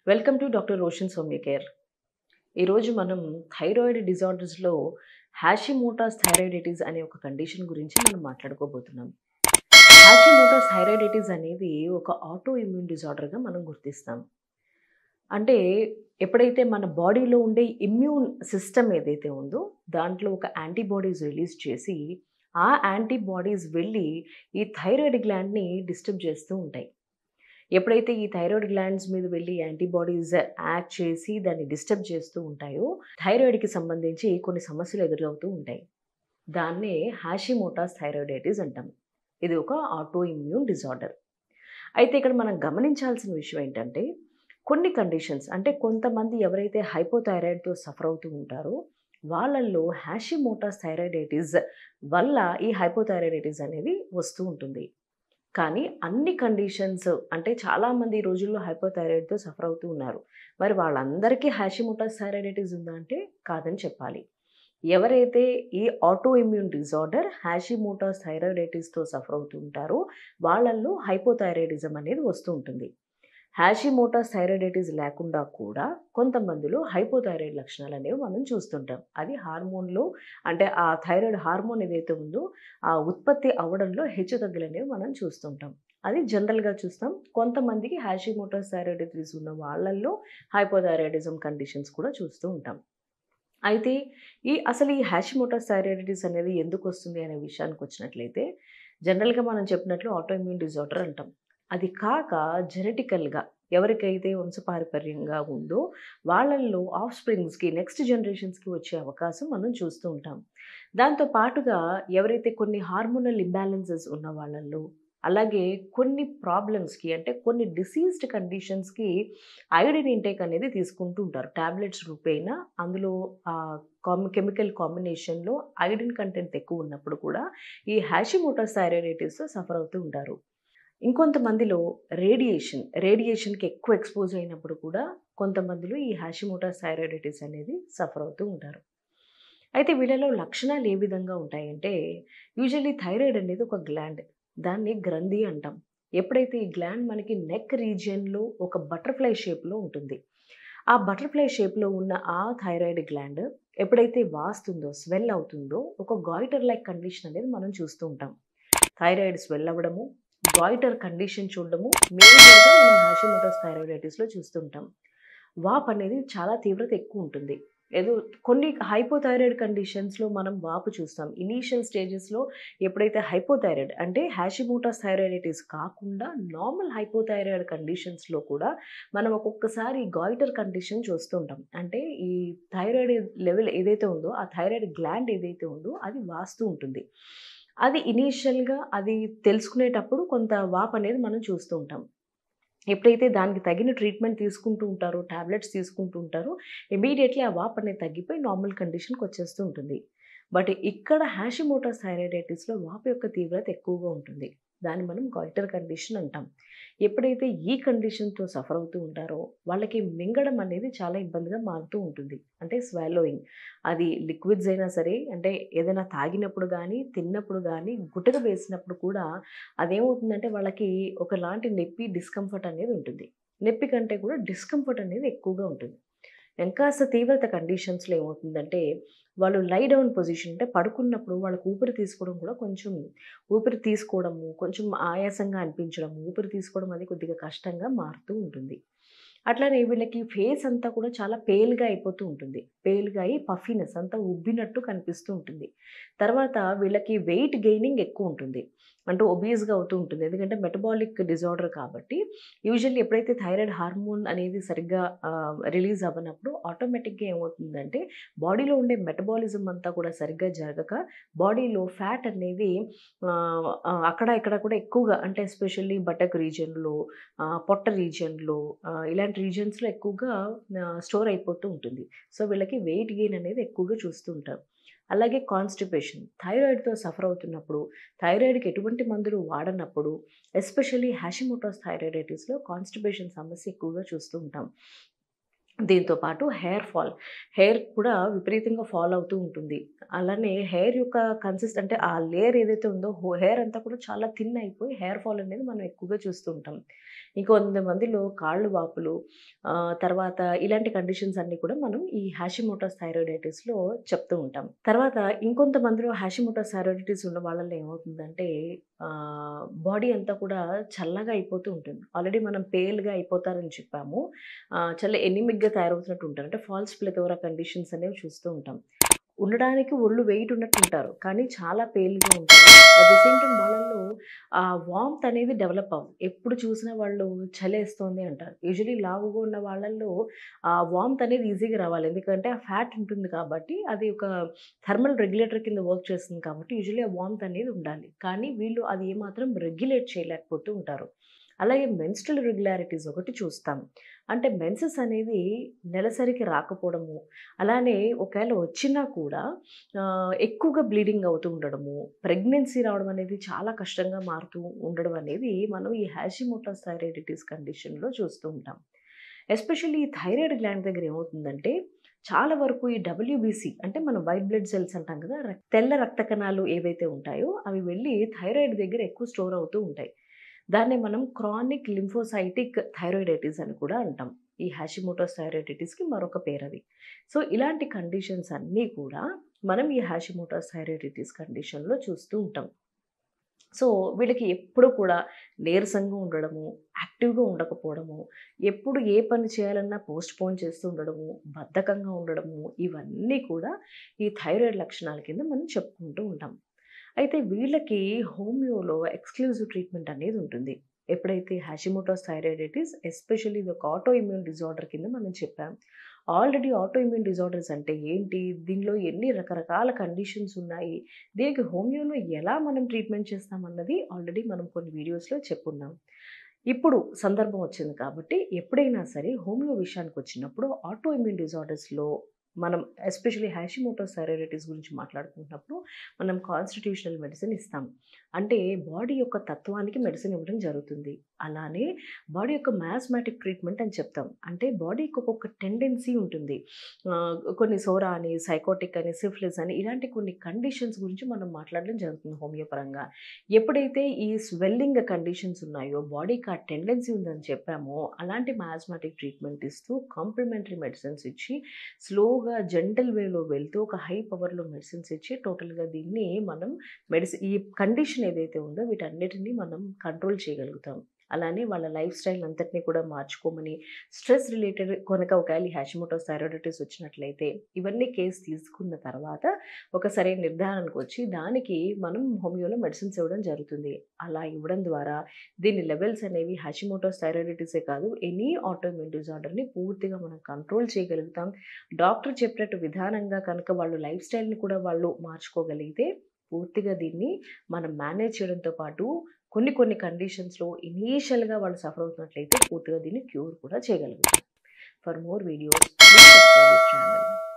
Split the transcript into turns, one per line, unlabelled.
Welcome to doctor Roshan Soumya care. ఈరోజు మనం thyroid డిజార్డర్స్లో Hashimoto's thyroiditis అనే ఒక కండిషన్ గురించి మనం మాట్లాడుకోబోతున్నాం. హాషిమోటోస్ థైరాయిడైటిస్ అనేది ఒక ఆటో ఇమ్యూన్ డిజార్డర్గా మనం గుర్తిస్తాం. అంటే ఎప్పుడైతే మన బాడీలో ఉండే ఇమ్యూన్ సిస్టమ్ ఏదైతే ఉందో దాంట్లో ఒక యాంటీబాడీస్ రిలీజ్ చేసి ఆ యాంటీబాడీస్ వెళ్ళి ఈ థైరాయిడ్ గ్లాండ్ని డిస్టర్బ్ చేస్తూ ఉంటాయి. ఎప్పుడైతే ఈ థైరాయిడ్ గ్లాండ్స్ మీద వెళ్ళి యాంటీబాడీస్ యాక్ట్ చేసి దాన్ని డిస్టర్బ్ చేస్తూ ఉంటాయో థైరాయిడ్కి సంబంధించి కొన్ని సమస్యలు ఎదురవుతూ ఉంటాయి. దాన్నే హాషిమోటోస్ థైరాయిడైటిస్ అంటాం. ఇది ఒక ఆటో ఇమ్యూన్ డిజార్డర్. అయితే ఇక్కడ మనం గమనించాల్సిన విషయం ఏంటంటే కొన్ని కండిషన్స్ అంటే కొంతమంది ఎవరైతే హైపోథైరాయిడ్తో సఫర్ అవుతూ ఉంటారో వాళ్ళల్లో హాషిమోటోస్ థైరాయిడైటిస్ వల్ల ఈ హైపోథైరాయిడైటిస్ అనేది వస్తూ ఉంటుంది. కానీ అన్ని కండిషన్స్ అంటే చాలామంది ఈ రోజుల్లో హైపోథైరాయిడ్తో సఫర్ అవుతూ ఉన్నారు. మరి వాళ్ళందరికీ హాషిమోటోస్ థైరాయిడైటిస్ ఉందా అంటే కాదని చెప్పాలి. ఎవరైతే ఈ ఆటో ఇమ్యూన్ డిజార్డర్ హాషిమోటోస్ థైరాయిడైటిస్తో సఫర్ అవుతూ ఉంటారో వాళ్ళల్లో హైపోథైరాయిడిజం అనేది వస్తూ ఉంటుంది. హాషిమోటోస్ థైరాయిడైటిస్ లేకుండా కూడా కొంతమందిలో హైపోథైరాయిడ్ లక్షణాలు అనేవి మనం చూస్తుంటాం. అది హార్మోన్లో అంటే ఆ థైరాయిడ్ హార్మోన్ ఏదైతే ఉందో ఆ ఉత్పత్తి అవ్వడంలో హెచ్చుతగ్గులు అనేవి మనం చూస్తుంటాం. అది జనరల్గా చూస్తాం. కొంతమందికి హాషిమోటోస్ థైరాయిడైటిస్ ఉన్న వాళ్ళల్లో హైపోథైరాయిడిజం కండిషన్స్ కూడా చూస్తూ ఉంటాం. అయితే అసలు ఈ హాషిమోటోస్ థైరాయిడైటిస్ అనేది ఎందుకు వస్తుంది అనే విషయానికి వచ్చినట్లయితే జనరల్గా మనం చెప్పినట్లు ఆటో ఇమ్యూన్ డిజార్డర్ అంటాం. అది కాక జెనెటికల్గా ఎవరికైతే వంశపారంపర్యంగా ఉందో వాళ్ళల్లో ఆఫ్ స్ప్రింగ్స్కి నెక్స్ట్ జనరేషన్స్కి వచ్చే అవకాశం మనం చూస్తూ ఉంటాం. దాంతో పాటుగా ఎవరైతే కొన్ని హార్మోనల్ ఇంబ్యాలెన్సెస్ ఉన్న వాళ్ళల్లో అలాగే కొన్ని ప్రాబ్లమ్స్కి అంటే కొన్ని డిసీజ్డ్ కండిషన్స్కి ఐరన్ ఇంటేక్ అనేది తీసుకుంటూ ఉంటారు టాబ్లెట్స్ రూపేణా. అందులో కెమికల్ కాంబినేషన్లో ఐరన్ కంటెంట్ ఎక్కువ ఉన్నప్పుడు కూడా ఈ హాషిమోటోస్ థైరాయిడైటిస్తో సఫర్ అవుతూ ఉంటారు. ఇంకొంతమందిలో రేడియేషన్కి ఎక్కువ ఎక్స్పోజ్ అయినప్పుడు కూడా కొంతమందిలో ఈ హాషిమోటోస్ థైరాయిడైటిస్ అనేది సఫర్ అవుతూ ఉంటారు. అయితే వీళ్ళలో లక్షణాలు ఏ విధంగా ఉంటాయంటే యూజువల్లీ థైరాయిడ్ అనేది ఒక గ్లాండ్, దాన్ని గ్రంథి అంటాం. ఎప్పుడైతే ఈ గ్లాండ్ మనకి నెక్ రీజియన్లో ఒక బటర్ఫ్లై షేప్లో ఉంటుంది. ఆ బటర్ఫ్లై షేప్లో ఉన్న ఆ థైరాయిడ్ గ్లాండ్ ఎప్పుడైతే వాస్తుందో స్వెల్ అవుతుందో ఒక గాయిటర్ లైక్ కండిషన్ అనేది మనం చూస్తూ ఉంటాం. థైరాయిడ్ స్వెల్ అవ్వడము, గాయిటర్ కండిషన్ చూడడము మేజర్గా మనం హాషిమోటోస్ థైరాయిడైటిస్లో చూస్తుంటాం. వాపు అనేది చాలా తీవ్రత ఎక్కువ ఉంటుంది. ఏదో కొన్ని హైపోథైరాయిడ్ కండిషన్స్లో మనం వాపు చూస్తాం. ఇనీషియల్ స్టేజెస్లో ఎప్పుడైతే హైపోథైరాయిడ్ అంటే హాషిమోటోస్ థైరాయిడైటిస్ కాకుండా నార్మల్ హైపోథైరాయిడ్ కండిషన్స్లో కూడా మనం ఒక్కొక్కసారి గాయిటర్ కండిషన్ చూస్తుంటాం. అంటే ఈ థైరాయిడ్ లెవెల్ ఏదైతే ఉందో ఆ థైరాయిడ్ గ్లాండ్ ఏదైతే ఉందో అది వాస్తూ ఉంటుంది. అది ఇనీషియల్గా అది తెలుసుకునేటప్పుడు కొంత వాపు అనేది మనం చూస్తూ ఉంటాం. ఎప్పుడైతే దానికి తగిన ట్రీట్మెంట్ తీసుకుంటూ ఉంటారో, టాబ్లెట్స్ తీసుకుంటూ ఉంటారో ఇమీడియట్లీ ఆ వాపు అనేది తగ్గిపోయి నార్మల్ కండిషన్కి వచ్చేస్తూ ఉంటుంది. బట్ ఇక్కడ హాషిమోటోస్ థైరాయిడైటిస్లో వాపు యొక్క తీవ్రత ఎక్కువగా ఉంటుంది. దాన్ని మనం గాయిటర్ కండిషన్ అంటాం. ఎప్పుడైతే ఈ కండిషన్తో సఫర్ అవుతూ ఉంటారో వాళ్ళకి మింగడం అనేది చాలా ఇబ్బందిగా మారుతూ ఉంటుంది. అంటే స్వాలోయింగ్ అది లిక్విడ్స్ అయినా సరే అంటే ఏదైనా తాగినప్పుడు కానీ తిన్నప్పుడు కానీ గుటక వేసినప్పుడు కూడా అదేమవుతుందంటే వాళ్ళకి ఒకలాంటి నొప్పి డిస్కంఫర్ట్ అనేది ఉంటుంది. నొప్పి కంటే కూడా డిస్కంఫర్ట్ అనేది ఎక్కువగా ఉంటుంది. ఇంకాస్త తీవ్రత కండిషన్స్లో ఏమవుతుందంటే వాళ్ళు లై డౌన్ పొజిషన్ అంటే పడుకున్నప్పుడు వాళ్ళకు ఊపిరి తీసుకోవడం కూడా ఊపిరి తీసుకోవడము కొంచెం ఆయాసంగా అనిపించడము, ఊపిరి తీసుకోవడం అది కొద్దిగా కష్టంగా మారుతూ ఉంటుంది. అట్లానే వీళ్ళకి ఫేస్ అంతా కూడా చాలా పేల్గా అయిపోతూ ఉంటుంది. పేల్గా అయ్యి పఫీనెస్ అంతా ఉబ్బినట్టు కనిపిస్తూ ఉంటుంది. తర్వాత వీళ్ళకి వెయిట్ గెయినింగ్ ఎక్కువ ఉంటుంది. అంటే ఒబీస్‌గా అవుతూ ఉంటుంది. ఎందుకంటే మెటబాలిక్ డిజార్డర్ కాబట్టి యూజువల్లీ ఎప్పుడైతే థైరాయిడ్ హార్మోన్ అనేది సరిగ్గా రిలీజ్ అవ్వనప్పుడు ఆటోమేటిక్‌గా ఏమవుతుందంటే బాడీలో ఉండే మెటబాలిజం అంతా కూడా సరిగ్గా జరగక బాడీలో ఫ్యాట్ అనేది అక్కడ ఇక్కడ కూడా ఎక్కువగా అంటే ఎస్పెషల్లీ బటక్ రీజియన్‌లో పొట్ట రీజియన్‌లో ఇలాంటి రీజియన్స్‌లో ఎక్కువగా స్టోర్ అయిపోతూ ఉంటుంది. సో వీళ్ళకి వెయిట్ గెయిన్ అనేది ఎక్కువగా చూస్తూ ఉంటారు. అలాగే కాన్‌స్టిపేషన్ థైరాయిడ్‌తో సఫర్ అవుతున్నప్పుడు థైరాయిడ్‌కి ఎటువంటి మందులు వాడనప్పుడు ఎస్పెషల్లీ హాషిమోటోస్ థైరాయిడైటిస్‌లో కాన్‌స్టిపేషన్ సమస్య ఎక్కువగా చూస్తూ ఉంటాం. దీంతో పాటు హెయిర్ కూడా విపరీతంగా ఫాల్ అవుతూ ఉంటుంది. అలానే హెయిర్ యొక్క అంటే ఆ లేయర్ ఏదైతే ఉందో హెయిర్ అంతా కూడా చాలా థిన్ అయిపోయి హెయిర్ ఫాల్ అనేది మనం ఎక్కువగా చూస్తూ ఉంటాం. ఇంకొంతమందిలో కాళ్ళు వాపులు, తర్వాత ఇలాంటి కండిషన్స్ అన్నీ కూడా మనం ఈ హాషిమోటోస్ థైరాయిడైటిస్‌లో చెప్తూ ఉంటాం. తర్వాత ఇంకొంతమందిలో హాషిమోటోస్ థైరాయిడైటిస్ ఉన్న వాళ్ళలో ఏమవుతుందంటే బాడీ అంతా కూడా చల్లగా అయిపోతూ ఉంటుంది. ఆల్రెడీ మనం పేల్‌గా అయిపోతారని చెప్పాము. చాలా ఎనిమిక్‌గా తయారవుతున్నట్టు ఉంటారు. అంటే ఫాల్స్ ప్లెథోరా కండిషన్స్ అనేవి చూస్తూ ఉంటాం. ఉండడానికి ఒళ్ళు వెయిట్ ఉన్నట్టు ఉంటారు. కానీ చాలా పేల్‌గా ఉంటారు. అట్ ద సేమ్ టైమ్ వాళ్ళలో ఆ వార్మ్త్ అనేది డెవలప్ అవ్వదు. ఎప్పుడు చూసినా వాళ్ళు చలేస్తోంది అంటారు. యూజువల్లీ లావుగా ఉన్న వాళ్ళల్లో ఆ వార్మ్త్ అనేది ఈజీగా రావాలి. ఎందుకంటే ఆ ఫ్యాట్ ఉంటుంది కాబట్టి అది ఒక థర్మల్ రెగ్యులేటర్ కింద వర్క్ చేస్తుంది కాబట్టి యూజువల్లీ ఆ వార్మ్త్ అనేది ఉండాలి. కానీ వీళ్ళు అది ఏమాత్రం రెగ్యులేట్ చేయలేకపోతూ ఉంటారు. అలాగే మెన్స్ట్రుయల్ ఇర్రెగ్యులారిటీస్ ఒకటి చూస్తాం. అంటే మెన్సెస్ అనేది నెలసరికి రాకపోవడము, అలానే ఒకవేళ వచ్చినా కూడా ఎక్కువగా బ్లీడింగ్ అవుతూ ఉండడము, ప్రెగ్నెన్సీ రావడం అనేది చాలా కష్టంగా మారుతూ ఉండడం అనేది మనం ఈ హాషిమోటోస్ థైరాయిడిటిస్ కండిషన్‌లో చూస్తూ ఉంటాం. ఎస్పెషల్లీ ఈ థైరాయిడ్ గ్లాండ్ దగ్గర ఏమవుతుందంటే, చాలా వరకు ఈ డబ్ల్యూబీసీ అంటే మనం వైట్ బ్లడ్ సెల్స్ అంటాం కదా! తెల్ల రక్త కణాలు ఏవైతే ఉంటాయో అవి వెళ్లి థైరాయిడ్ దగ్గర ఎక్కువ స్టోర్ అవుతూ ఉంటాయి. దాన్నే మనం క్రానిక్ లింఫోసైటిక్ థైరాయిడైటిస్ అని కూడా అంటాం. ఈ హాషిమోటోస్ థైరాయిడైటిస్‌కి మరొక పేరది. సో, ఇలాంటి కండిషన్స్ అన్నీ కూడా మనం ఈ హాషిమోటోస్ థైరాయిడైటిస్ కండిషన్‌లో చూస్తూ ఉంటాం. సో, వీళ్ళకి ఎప్పుడు కూడా నీరసంగా ఉండడము, యాక్టివ్‌గా ఉండకపోవడము, ఎప్పుడు ఏ పని చేయాలన్నా పోస్ట్‌పోన్ చేస్తూ ఉండడము, బద్ధకంగా ఉండడము, ఇవన్నీ కూడా ఈ థైరాయిడ్ లక్షణాల కింద మనం చెప్పుకుంటూ ఉంటాం. అయితే వీళ్ళకి హోమియోలో ఎక్స్‌క్లూజివ్ ట్రీట్మెంట్ అనేది ఉంటుంది. ఎప్పుడైతే హాషిమోటోస్ థైరాయిడైటిస్ ఎస్పెషల్లీ ఇది ఒక ఆటో ఇమ్యూన్ డిజార్డర్ కింద మనం చెప్పాం. ఆల్రెడీ ఆటో ఇమ్యూన్ డిజార్డర్స్ అంటే ఏంటి? దీనిలో ఎన్ని రకరకాల కండిషన్స్ ఉన్నాయి? దీనికి హోమియోలో ఎలా మనం ట్రీట్మెంట్ చేస్తామన్నది ఆల్రెడీ మనం కొన్ని వీడియోస్‌లో చెప్పున్నాం. ఇప్పుడు సందర్భం వచ్చింది కాబట్టి ఎప్పుడైనా సరే హోమియో విషయానికొచ్చినప్పుడు ఆటో ఇమ్యూన్ డిజార్డర్స్‌లో మనం ఎస్పెషల్లీ హాషిమోటోస్ థైరాయిడైటిస్ గురించి మాట్లాడుకుంటున్నప్పుడు మనం కాన్స్టిట్యూషనల్ మెడిసిన్ ఇస్తాం. అంటే బాడీ యొక్క తత్వానికి మెడిసిన్ ఇవ్వడం జరుగుతుంది. అలానే బాడీ యొక్క మ్యాస్మాటిక్ ట్రీట్మెంట్ అని చెప్తాం. అంటే బాడీకి ఒక్కొక్క టెండెన్సీ ఉంటుంది. కొన్ని సోరా అని, సైకోటిక్ అని, సిఫిలిస్ అని ఇలాంటి కొన్ని కండిషన్స్ గురించి మనం మాట్లాడడం జరుగుతుంది హోమియో పరంగా. ఎప్పుడైతే ఈ స్వెల్లింగ్ కండిషన్స్ ఉన్నాయో, బాడీకి ఆ టెండెన్సీ ఉందని చెప్పామో, అలాంటి మ్యాస్మాటిక్ ట్రీట్మెంట్ ఇస్తూ కాంప్లిమెంటరీ మెడిసిన్స్ ఇచ్చి స్లోగా జెంటల్ వేలో వెళ్తూ ఒక హై పవర్‌లో మెడిసిన్స్ ఇచ్చి టోటల్‌గా దీన్ని మనం ఈ కండిషన్ ఏదైతే ఉందో వీటన్నిటిని మనం కంట్రోల్ చేయగలుగుతాం. అలానే వాళ్ళ లైఫ్ స్టైల్ అంతటిని కూడా మార్చుకోమని, స్ట్రెస్ రిలేటెడ్ కనుక ఒకవేళ ఈ హాషిమోటోస్ థైరాయిడైటిస్ వచ్చినట్లయితే ఇవన్నీ కేస్ తీసుకున్న తర్వాత ఒక సరైన నిర్ధారణకొచ్చి దానికి మనం హోమియోలో మెడిసిన్స్ ఇవ్వడం జరుగుతుంది. అలా ఇవ్వడం ద్వారా దీని లెవెల్స్ అనేవి హాషిమోటోస్ థైరాయిడైటిసే కాదు ఎనీ ఆటోఇమ్యూన్ డిజార్డర్‌ని పూర్తిగా మనం కంట్రోల్ చేయగలుగుతాం. డాక్టర్ చెప్పినట్టు విధానంగా కనుక వాళ్ళు లైఫ్ స్టైల్‌ని కూడా వాళ్ళు మార్చుకోగలిగితే పూర్తిగా దీన్ని మనం మేనేజ్ చేయడంతో పాటు కొన్ని కండిషన్స్‌లో ఇనీషియల్‌గా వాళ్ళు సఫర్ అవుతున్నట్లయితే పూర్తిగా దీన్ని క్యూర్ కూడా చేయగలుగుతాం. For more videos please subscribe this channel.